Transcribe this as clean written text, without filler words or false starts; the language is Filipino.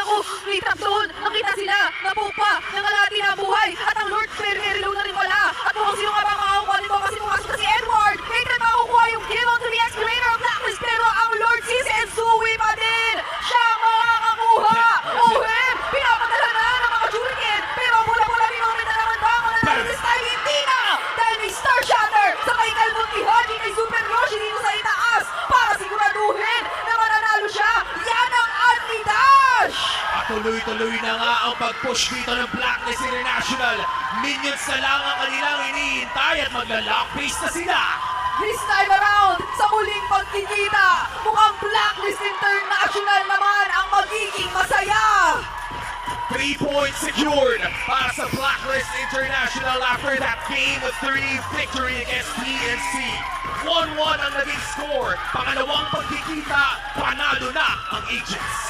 Naku, may trap doon. Nakita sila. Napupa. Nangalati na ang buhay. At ang Lord Ferreiro na rin wala. At mukhang sino nga ba ang makakuha nito kasi pumasok na si Edward. Hatred makakuha yung kill onto the excavator of Blacklist. Pero ang Lord sees and Zui pa din. Siya ang makakakuha. Ohim, pinapadala na ng mga Shuriken. Pero mula-mula minumit na naman ba? Mananalo this time, hindi na. Dahil may Star Shatter. Sabay kalbong ni Haji kay Super Yoshi dito sa itaas. Para siguraduhin na mananalo siya. Yan ang anti-dash. At tuloy-tuloy na nga ang pag-push dito ng Blacklist International. Minions na lang ang kanilang iniintay at magla-lock base na sila. This time around, sa muling pagkikita, mukhang Blacklist International naman ang magiging masaya. 3 points secured para sa Blacklist International after that Game 3 victory against PNC. 1-1 ang naging score. Pangalawang pagkikita, panalo na ang Agents.